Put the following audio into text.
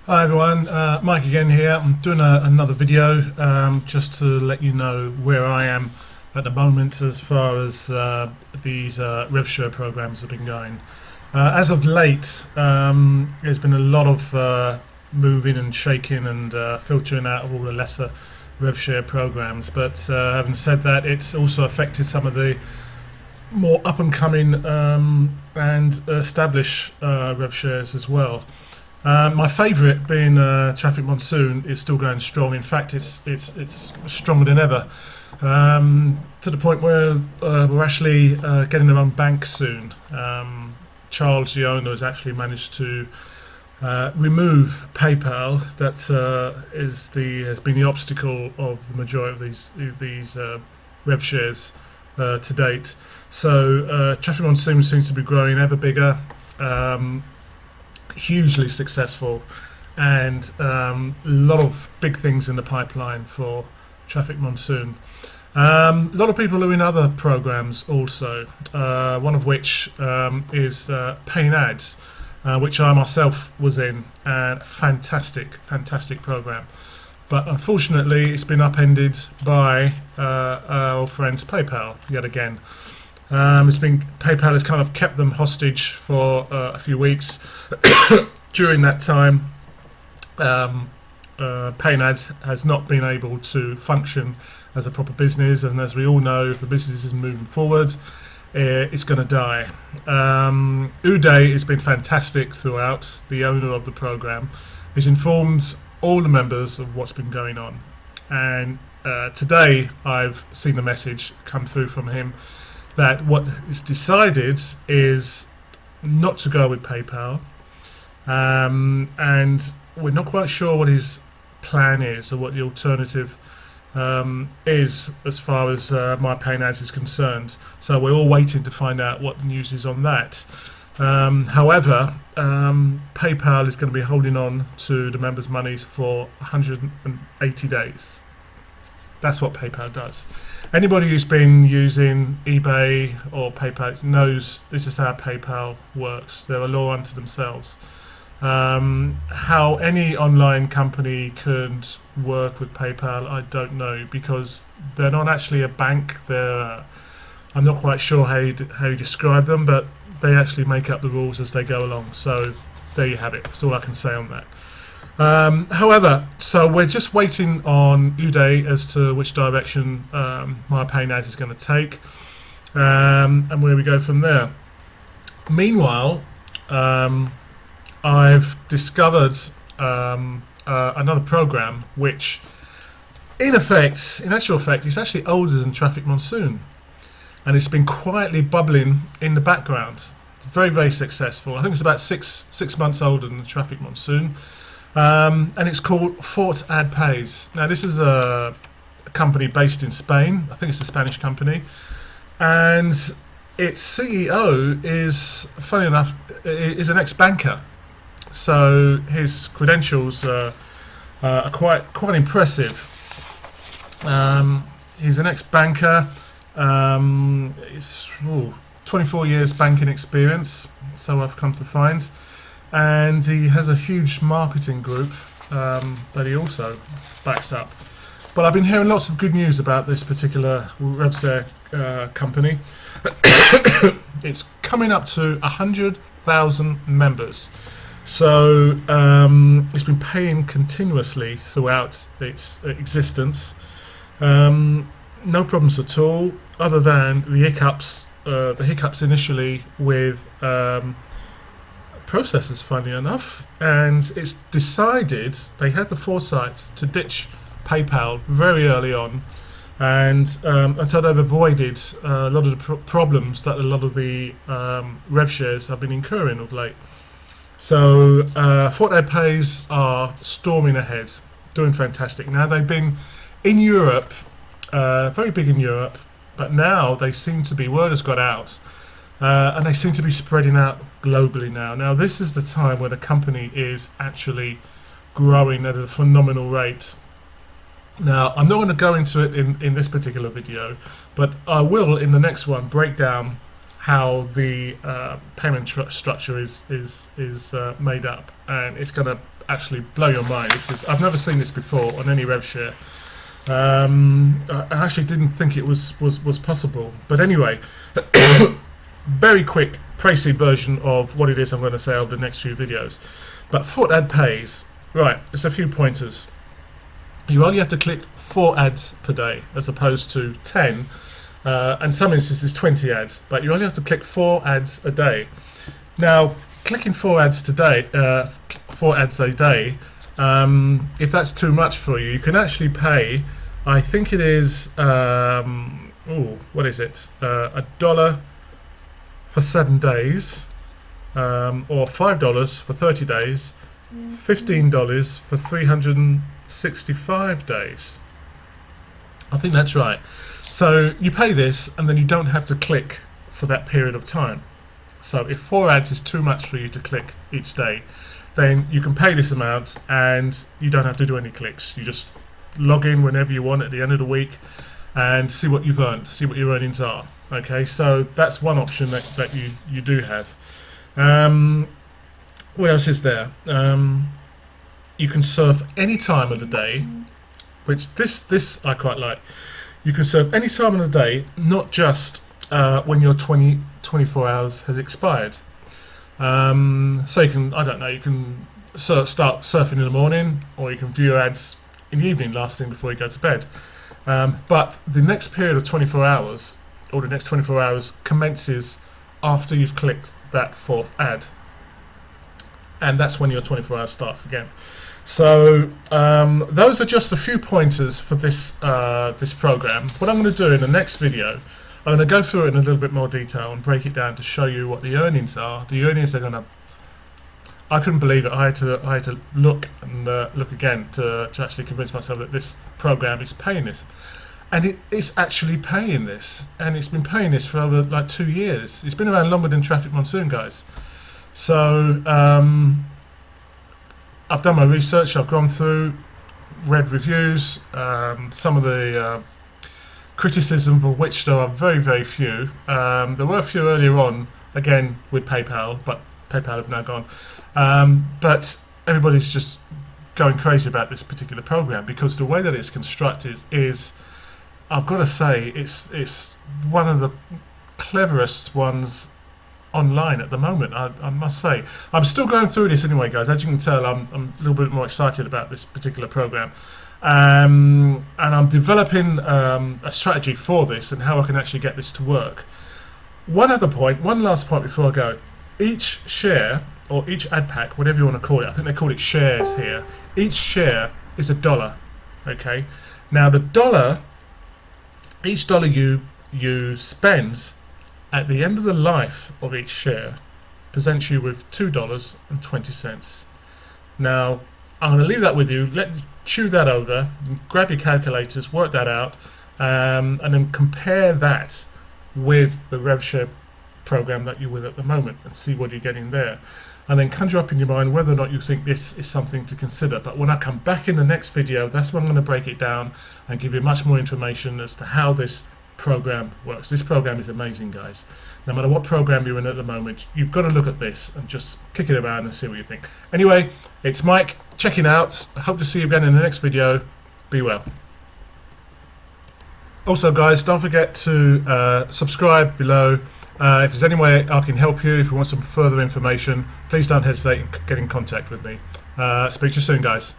Hi everyone, Mike again here. I'm doing another video just to let you know where I am at the moment as far as these RevShare programs have been going. As of late, there's been a lot of moving and shaking and filtering out of all the lesser RevShare programs, but having said that, it's also affected some of the more up and coming and established RevShares as well. My favourite, being Traffic Monsoon, is still going strong. In fact, it's stronger than ever, to the point where we're actually getting our own bank soon. Charles, the owner, has actually managed to remove PayPal. That has been the obstacle of the majority of these rev shares to date. So Traffic Monsoon seems to be growing ever bigger. Hugely successful, and a lot of big things in the pipeline for Traffic Monsoon. A lot of people are in other programs also, one of which is Paying Ads, which I myself was in, and fantastic program. But unfortunately, it's been upended by our friends PayPal yet again. PayPal has kind of kept them hostage for a few weeks. During that time, Paying Ads has not been able to function as a proper business, and as we all know, if the business isn't moving forward, it's going to die. Uday has been fantastic throughout. The owner of the program has informed all the members of what's been going on, and today I've seen a message come through from him that what is decided is not to go with PayPal, and we're not quite sure what his plan is or what the alternative is as far as mypayingads is concerned. So we're all waiting to find out what the news is on that. However, PayPal is going to be holding on to the members' monies for 180 days. That's what PayPal does. Anybody who's been using eBay or PayPal knows this is how PayPal works. They're a law unto themselves. How any online company could work with PayPal, I don't know, because they're not actually a bank. I'm not quite sure how you describe them, but they actually make up the rules as they go along. So there you have it. That's all I can say on that. However, so we're just waiting on Uday as to which direction mypayingads is going to take, and where we go from there. Meanwhile, I've discovered another program which, in actual fact, is actually older than Traffic Monsoon, and it's been quietly bubbling in the background. It's very successful. I think it's about six months older than Traffic Monsoon. And it's called FortAdPays. Now, this is a company based in Spain. I think it's a Spanish company, and its CEO is, funny enough, is an ex-banker. So his credentials are quite impressive. He's an ex-banker. It's 24 years banking experience, so I've come to find. And he has a huge marketing group that he also backs up. But I've been hearing lots of good news about this particular RevShare company. It's coming up to 100,000 members. So it's been paying continuously throughout its existence. No problems at all, other than the hiccups initially with processors, funny enough, and it's decided they had the foresight to ditch PayPal very early on, and so they've avoided a lot of the problems that a lot of the rev shares have been incurring of late. So FortAdPays are storming ahead, doing fantastic. Now, they've been in Europe, very big in Europe, but now they seem to be, word has got out, and they seem to be spreading out globally now. Now, this is the time where the company is actually growing at a phenomenal rate. Now, I'm not going to go into it in this particular video, but I will, in the next one, break down how the payment structure is made up, and it's going to actually blow your mind. I've never seen this before on any rev share. I actually didn't think it was possible. But anyway, very quick pre-seed version of what it is I'm going to say over the next few videos. But FortAdPays, right, it's a few pointers. You only have to click 4 ads per day as opposed to 10, and some instances 20 ads, but you only have to click 4 ads a day. Now, clicking 4 ads a day, if that's too much for you, you can actually pay, I think it is, what is it, $1 for 7 days, or $5 for 30 days, $15 for 365 days. I think that's right. So you pay this and then you don't have to click for that period of time. So if 4 ads is too much for you to click each day, then you can pay this amount and you don't have to do any clicks. You just log in whenever you want at the end of the week and see what you've earned, see what your earnings are. Okay, so that's one option that you do have. What else is there? You can surf any time of the day, which this I quite like. You can surf any time of the day, not just when your 24 hours has expired. So you can, I don't know, you can start surfing in the morning, or you can view ads in the evening, last thing before you go to bed. But the next period of 24 hours, or the next 24 hours, commences after you've clicked that 4th ad. And that's when your 24 hours starts again. So those are just a few pointers for this this program. What I'm going to do in the next video, I'm going to go through it in a little bit more detail and break it down to show you what the earnings are. The earnings are going to, I couldn't believe it. I had to look and look again to actually convince myself that this program is paying this. And it is actually paying this. And it's been paying this for over like 2 years. It's been around longer than Traffic Monsoon, guys. So I've done my research, I've gone through, read reviews, some of the criticism of which there are very, very few. There were a few earlier on, again with PayPal, but PayPal have now gone. But everybody's just going crazy about this particular program because the way that it's constructed is, I've got to say, it's one of the cleverest ones online at the moment. I must say, I'm still going through this anyway, guys. As you can tell, I'm a little bit more excited about this particular program, and I'm developing a strategy for this and how I can actually get this to work. One last point before I go. Each share, or each ad pack, whatever you want to call it, I think they call it shares here, each share is $1. Okay, now each dollar you spend at the end of the life of each share presents you with $2.20. Now, I'm going to leave that with you. Chew that over, grab your calculators, work that out, and then compare that with the RevShare program that you're with at the moment and see what you're getting there. And then conjure up in your mind whether or not you think this is something to consider. But when I come back in the next video, that's when I'm going to break it down and give you much more information as to how this program works. This program is amazing, guys. No matter what program you're in at the moment, you've got to look at this and just kick it around and see what you think. Anyway, it's Mike checking out. I hope to see you again in the next video. Be well. Also, guys, don't forget to subscribe below. If there's any way I can help you, if you want some further information, please don't hesitate and get in contact with me. Speak to you soon, guys.